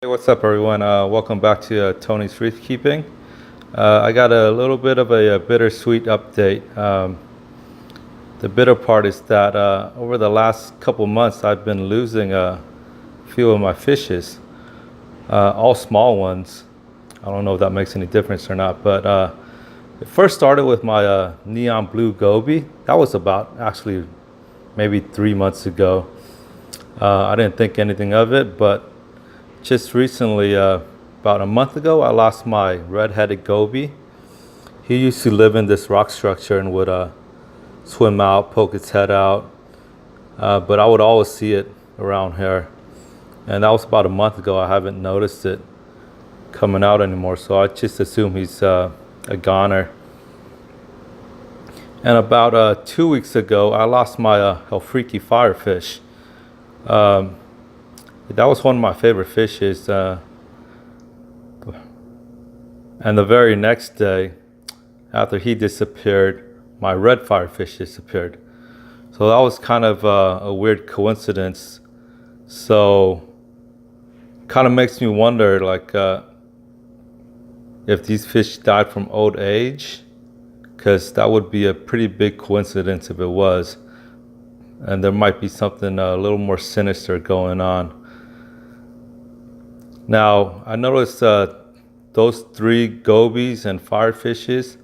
Hey, what's up, everyone? Welcome back to Tony's Reef Keeping. I got a little bit of a bittersweet update. The bitter part is that over the last couple months, I've been losing a few of my fishes, all small ones. I don't know if that makes any difference or not, but it first started with my neon blue goby. That was about actually maybe 3 months ago. I didn't think anything of it, but just recently, about a month ago, I lost my red-headed goby. He used to live in this rock structure and would swim out, poke its head out, but I would always see it around here. And that was about a month ago. I haven't noticed it coming out anymore, so I just assume he's a goner. And about 2 weeks ago, I lost my Elfriki firefish. That was one of my favorite fishes. And the very next day, after he disappeared, my red firefish disappeared. So that was kind of a weird coincidence. So kind of makes me wonder, like, if these fish died from old age, because that would be a pretty big coincidence if it was. And there might be something a little more sinister going on. Now, I noticed those three gobies and firefishes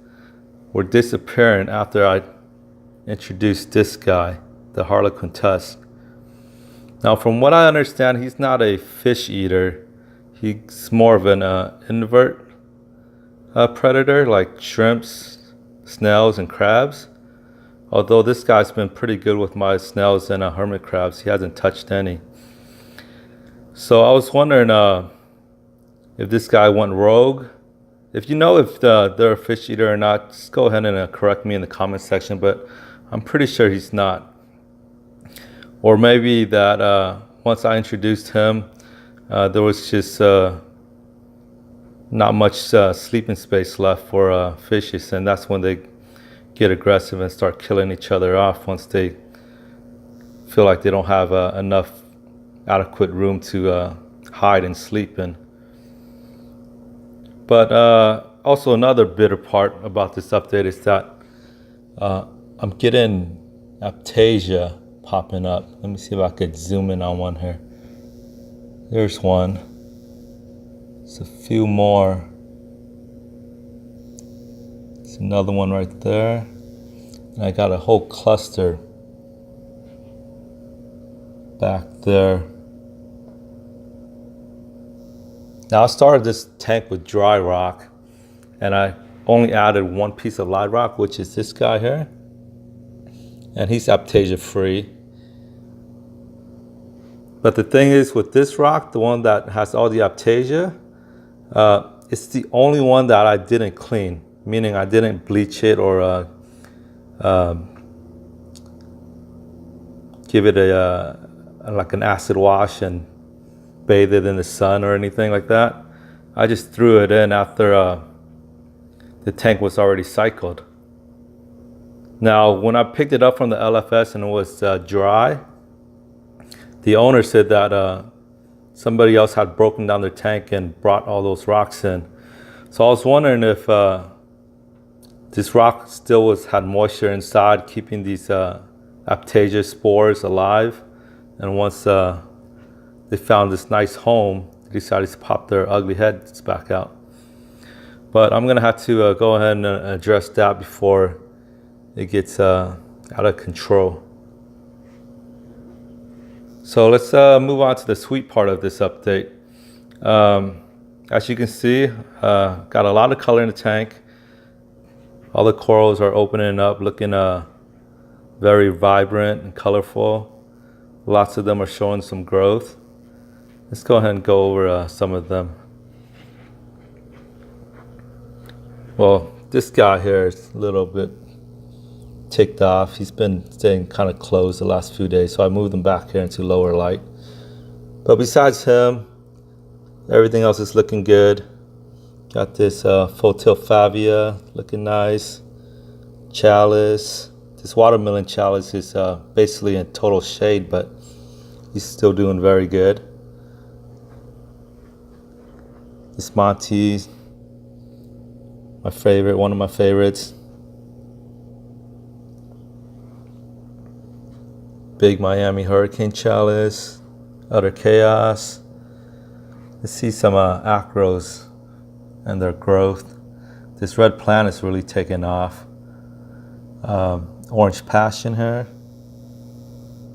were disappearing after I introduced this guy, the Harlequin tusk. Now, from what I understand, he's not a fish eater. He's more of an invert predator, like shrimps, snails, and crabs. Although this guy's been pretty good with my snails and hermit crabs. He hasn't touched any. So I was wondering if this guy went rogue. If you know if they're a fish eater or not, just go ahead and correct me in the comment section, but I'm pretty sure he's not. Or maybe that once I introduced him, there was just not much sleeping space left for fishes, and that's when they get aggressive and start killing each other off once they feel like they don't have enough adequate room to hide and sleep in. But also another bitter part about this update is that I'm getting aptasia popping up. Let me see if I could zoom in on one here. There's one. It's a few more. It's another one right there. And I got a whole cluster back there. Now I started this tank with dry rock, and I only added one piece of live rock, which is this guy here. And he's aptasia free. But the thing is with this rock, the one that has all the aptasia, it's the only one that I didn't clean, meaning I didn't bleach it or give it like an acid wash and bathe it in the sun or anything like that. I just threw it in after the tank was already cycled. Now, when I picked it up from the LFS and it was dry, the owner said that somebody else had broken down their tank and brought all those rocks in. So I was wondering if this rock still had moisture inside, keeping these aptasia spores alive. And once they found this nice home, they decided to pop their ugly heads back out. But I'm gonna have to go ahead and address that before it gets out of control. So let's move on to the sweet part of this update. As you can see, got a lot of color in the tank. All the corals are opening up, looking very vibrant and colorful. Lots of them are showing some growth. Let's go ahead and go over some of them. Well, this guy here is a little bit ticked off. He's been staying kind of closed the last few days, so I moved him back here into lower light. But besides him, everything else is looking good. Got this Photilphavia looking nice. Chalice. This watermelon chalice is basically in total shade, but he's still doing very good. This Monty, my favorite, one of my favorites. Big Miami Hurricane Chalice, other chaos. Let's see some acros and their growth. This red plant is really taking off. Orange passion here,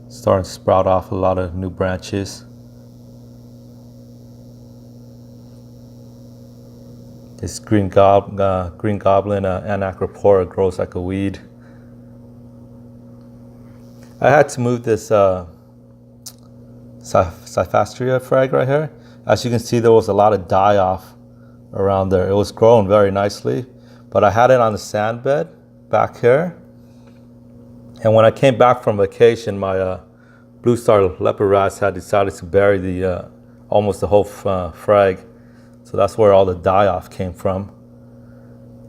starting to sprout off a lot of new branches. This green goblin Anacropora grows like a weed. I had to move this Cyphastria frag right here. As you can see, there was a lot of die-off around there. It was growing very nicely, but I had it on the sand bed back here. And when I came back from vacation, my blue star leopard rats had decided to bury the almost the whole frag. So that's where all the die-off came from.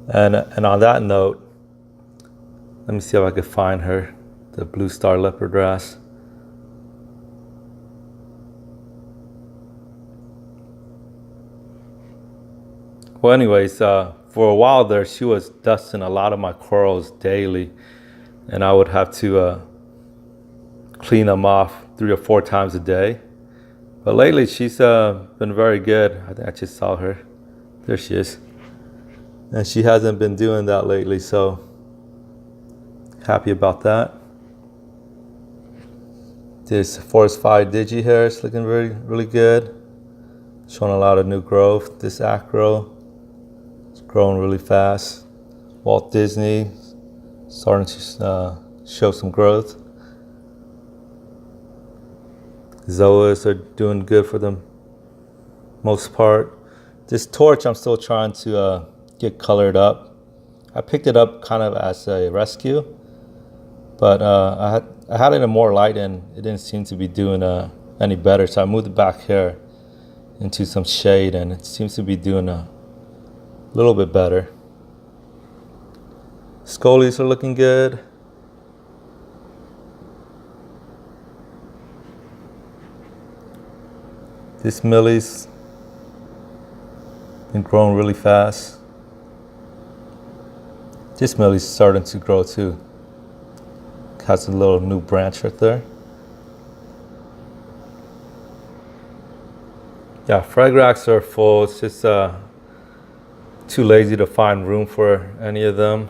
And on that note, let me see if I could find her, the blue star leopard wrasse. Well, anyways, for a while there, she was dusting a lot of my corals daily, and I would have to clean them off 3 or 4 times a day. But lately, she's been very good. I think I just saw her. There she is. And she hasn't been doing that lately, so happy about that. This Forest Fire Digi hair is looking really good. Showing a lot of new growth. This acro is growing really fast. Walt Disney starting to show some growth. Zoas are doing good for the most part. This torch I'm still trying to get colored up. I picked it up kind of as a rescue, but I had it in more light and it didn't seem to be doing any better. So I moved it back here into some shade and it seems to be doing a little bit better. Scolies are looking good. This Millie's been growing really fast. This Millie's starting to grow too. Has a little new branch right there. Yeah, frag racks are full. It's just too lazy to find room for any of them.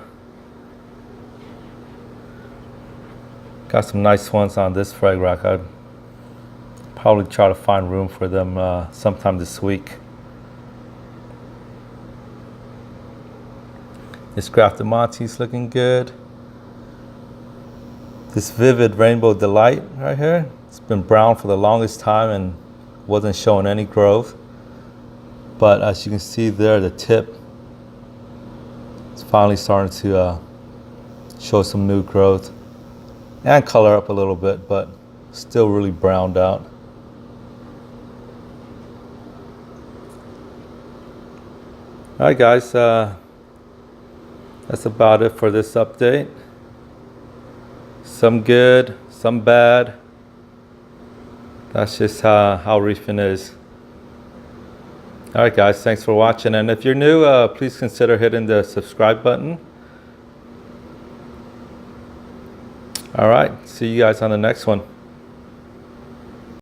Got some nice ones on this frag rack. I'd probably try to find room for them sometime this week. This Grafted Monty's looking good. This Vivid Rainbow Delight right here, it's been brown for the longest time and wasn't showing any growth. But as you can see there, the tip is finally starting to show some new growth and color up a little bit, but still really browned out. All right, guys, that's about it for this update. Some good, some bad. That's just how reefing is. All right, guys, thanks for watching. And if you're new, please consider hitting the subscribe button. All right, see you guys on the next one.